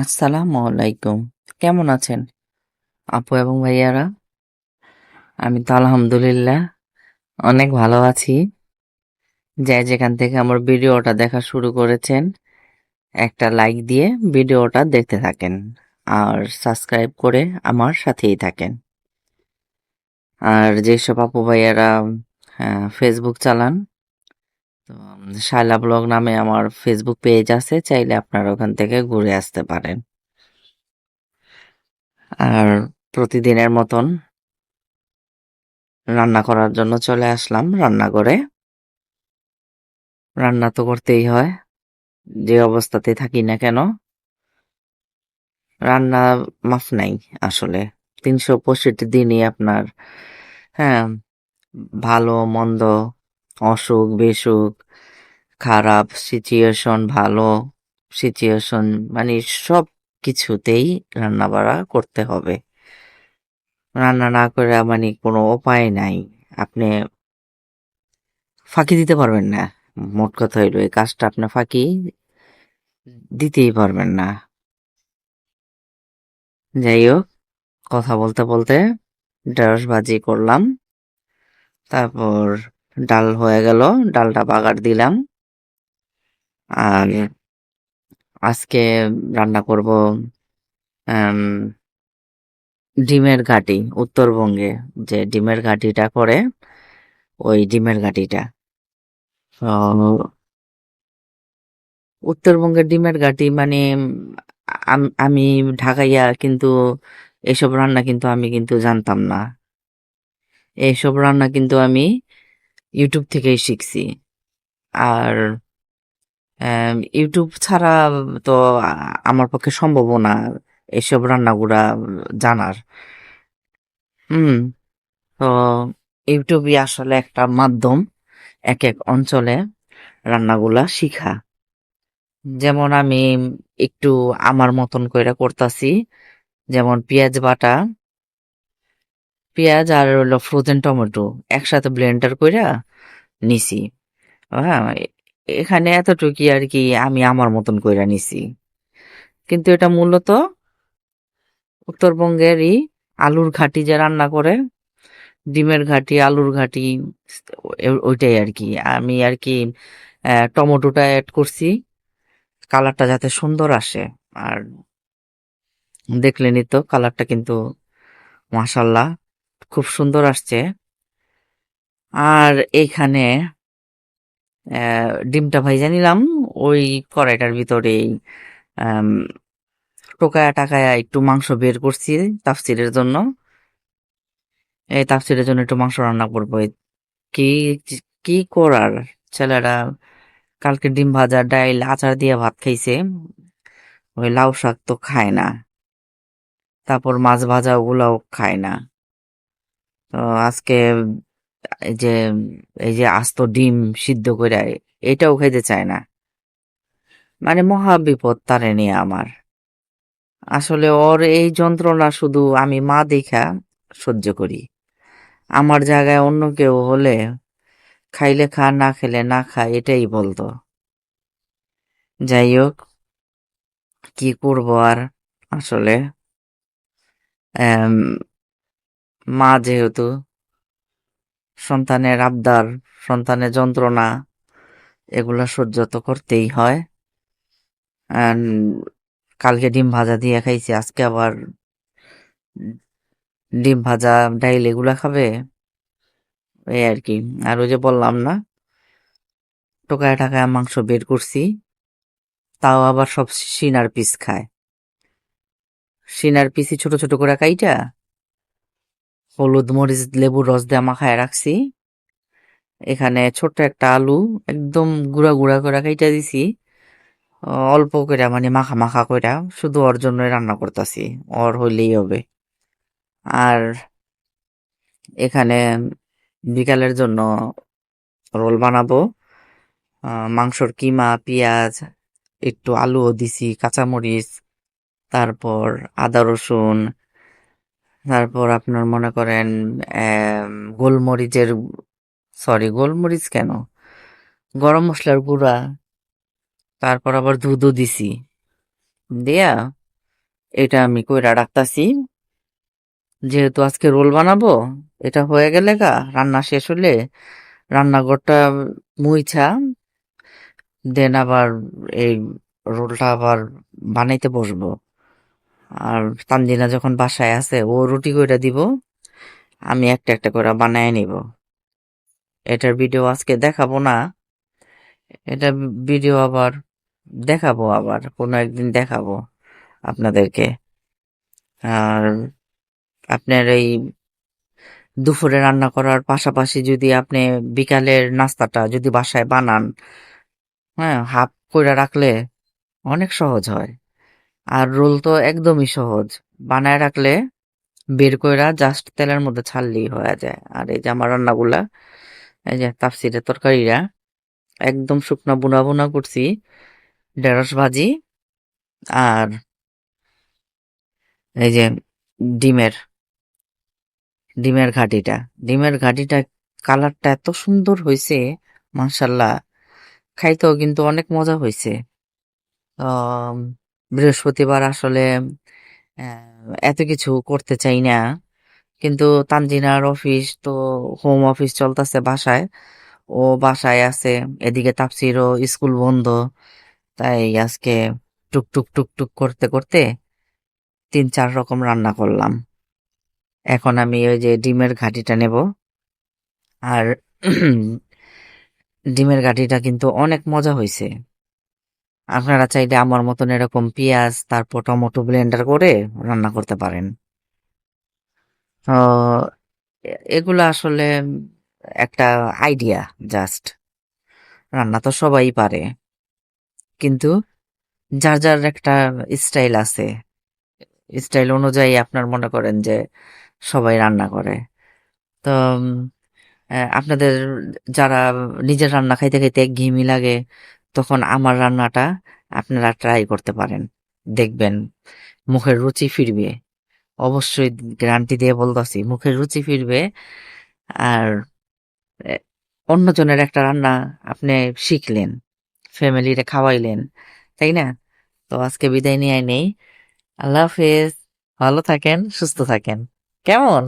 আসসালামু আলাইকুম। কেমন আছেন আপু এবং ভাইয়ারা? আমি তো আলহামদুলিল্লাহ অনেক ভালো আছি। যে যেখান থেকে আমার ভিডিওটা দেখা শুরু করেছেন, একটা লাইক দিয়ে ভিডিওটা দেখতে থাকেন আর সাবস্ক্রাইব করে আমার সাথেই থাকেন। আর যেসব আপু ভাইয়ারা ফেসবুক চালান, তো শায়লা ব্লগ নামে আমার ফেসবুক পেজ আছে, চাইলে আপনারা ওখান থেকে ঘুরে আসতে পারেন। আর প্রতিদিনের মতন রান্না করার জন্য চলে আসলাম রান্নাঘরে। রান্না তো করতেই হয়, যে অবস্থাতে থাকি না কেন। রান্না মাফ নাই আসলে। ৩৬৫ দিনই আপনার, হ্যাঁ, ভালো মন্দ, অসুখ বিসুখ, খারাপ সিচুয়েশন, ভালো সিচুয়েশন, মানে সব কিছুতেই রান্না বাড়া করতে হবে। রান্না না করে মানে কোনো উপায় নাই। আপনি ফাঁকি দিতে পারবেন না। মোট কথা হইলো এই কাজটা আপনি ফাঁকি দিতেই পারবেন না। যাই হোক, কথা বলতে বলতে ঢেঁড়স ভাজি করলাম। তারপর ডাল হয়ে গেল, ডালটা বাগার দিলাম। আর আজকে রান্না করব আম, ডিমের ঘাটি। উত্তরবঙ্গে যে ডিমের ঘাটিটা করে, ওই ডিমের ঘাটিটা। তো উত্তরবঙ্গের ডিমের ঘাটি মানে আমি ঢাকাইয়া, কিন্তু এসব রান্না কিন্তু আমি কিন্তু জানতাম না। এইসব রান্না কিন্তু আমি ইউটিউব থেকেই শিখছি। আর ইউটিউব ছাড়া তো আমার পক্ষে সম্ভবও না এসব রান্নাগুলা জানার। হুম। তো ইউটিউবই আসলে একটা মাধ্যম এক এক অঞ্চলে রান্নাগুলা শিখা। যেমন আমি একটু আমার মতন কইরা করতাছি। যেমন পেঁয়াজ বাটা, পেঁয়াজ আর হলো ফ্রোজেন টমেটো একসাথে ব্লেন্ডার কইরা নিছি। হ্যাঁ, এখানে এতটুকুই আর কি আমি আমার মতন কইরা নিছি। কিন্তু এটা মূলত উত্তরবঙ্গেরই আলুর ঘাটি যে রান্না করে, ডিমের ঘাটি, আলুর ঘাটি, ওইটাই আর কি। আমি আর কি টমেটোটা অ্যাড করছি কালারটা যাতে সুন্দর আসে। আর দেখলেনই তো কালারটা কিন্তু মাশাল্লাহ খুব সুন্দর আসছে। আর এইখানে ডিমটা ভাইজা নিলাম ওই কড়াইটার ভিতরেই। আম, টোকায়া টাকায়া একটু মাংস বের করছি তাফসিরের জন্য। এই তাফসিরের জন্য একটু মাংস রান্না করবো। কি কি করার, ছেলেরা কালকে ডিম ভাজা, ডাইল, আচার দিয়ে ভাত খাইছে। ওই লাউ শাক তো খায় না। তারপর মাছ ভাজা ওগুলাও খায় না। তো আজকে এই যে এই যে আস্ত ডিম সিদ্ধ করে এটাও খাইতে চায় না। মানে মহা বিপদ তারে নিয়ে আমার। আসলে ওর এই যন্ত্রণা শুধু আমি মা দেখা সহ্য করি। আমার জায়গায় অন্য কেউ হলে খাইলে খা, না খেলে না খা, এটাই বলতো। যাই হোক, কি করবো আর। আসলে আম, মা যেহেতু, সন্তানের আবদার, সন্তানের যন্ত্রণা, এগুলা সহ্য তো করতেই হয়। And কালকে ডিম ভাজা দিয়ে খাইছি, আজকে আবার ডিম ভাজা, ডাইল এগুলা খাবে, এই আর কি। আর ওই যে বললাম না, টোকায় টাকায় মাংস বের করছি, তাও আবার সব সিনার পিস খায়। সিনার পিসই ছোট ছোট করে কাইটা হলুদ মরিচ লেবুর রস দিয়ে মাখায় রাখছি। এখানে ছোট্ট একটা আলু একদম গুঁড়া গুঁড়া করে কাইটা দিছি। অল্প কইরা মানে মাখা মাখা কইরা শুধু ওর জন্যই রান্না করতাছি, ওর হইলেই হবে। আর এখানে বিকালের জন্য রোল বানাবো। মাংসর কিমা, পেঁয়াজ, একটু আলুও দিছি, কাঁচামরিচ, তারপর আদা রসুন, তারপর আপনার মনে করেন গোলমরিচের, সরি গোলমরিচ কেন, গরম মশলার গুঁড়া, তারপর আবার দুধও দিছি দিয়া এটা আমি কইরা রাখতাছি। যেহেতু আজকে রোল বানাবো, এটা হয়ে গেলে রান্না শেষ হলে রান্নাঘরটা মুইছা দেন আবার এই রোলটা আবার বানাইতে বসবো। আর তানজিনা যখন বাসায় আছে ও রুটি কইরা দিব, আমি একটা একটা করে বানায় নিব। এটার ভিডিও আজকে দেখাবো না, এটা ভিডিও আবার দেখাবো, আবার কোনো একদিন দেখাবো আপনাদেরকে। আর আপনার এই দুপুরে রান্না করার পাশাপাশি যদি আপনি বিকালের নাস্তাটা যদি বাসায় বানান, হ্যাঁ, হাফ কইরা রাখলে অনেক সহজ হয়। আর রোল তো একদমই সহজ, বানায় রাখলে বের কইরা জাস্ট তেলের মধ্যে ছাড়লেই হয়ে যায়। আর এই যে আমার রান্নাগুলা, এই যে তাফসিরের তরকারিরা একদম শুকনা বুনা বুনা করছি, ঢেঁড়স ভাজি আর এই যে ডিমের ডিমের ঘাটিটা ডিমের ঘাটিটা কালারটা এত সুন্দর হয়েছে, মাশাল্লাহ। খাইতেও কিন্তু অনেক মজা হয়েছে। আম, বৃহস্পতিবার আসলে এত কিছু করতে চাই না, কিন্তু তানজিনার অফিস তো, হোম অফিস চলতেছে বাসায়, ও বাসায় আছে, এদিকে তাপসিরও স্কুল বন্ধ, তাই আজকে টুকটুক টুকটুক করতে করতে ৩-৪ রকম রান্না করলাম। এখন আমি ওই যে ডিমের ঘাটিটা নেব। আর ডিমের ঘাটিটা কিন্তু অনেক মজা হয়েছে। আপনারা চাইলে আমার মতন এরকম পেঁয়াজ তারপর টমেটো ব্লেন্ডার করে রান্না করতে পারেন। তো এগুলো আসলে একটা আইডিয়া জাস্ট। রান্না তো সবাই পারে, কিন্তু যার যার একটা স্টাইল আছে, স্টাইল অনুযায়ী আপনার মনে করেন যে সবাই রান্না করে। তো আপনাদের যারা নিজের রান্না খাইতে খাইতে একঘেয়েমি লাগে, তখন আমার রান্নাটা আপনারা ট্রাই করতে পারেন, দেখবেন মুখের রুচি ফিরবে। অবশ্যই গ্যারান্টি দিয়ে বলতেছি, মুখের রুচি ফিরবে। আর আহ, অন্যজনের একটা রান্না আপনি শিখলেন, ফ্যামিলিরে খাওয়াইলেন, তাই না? তো আজকে বিদায় নিয়ে নেই। আল্লাহ হাফেজ। ভালো থাকেন, সুস্থ থাকেন। কেমন?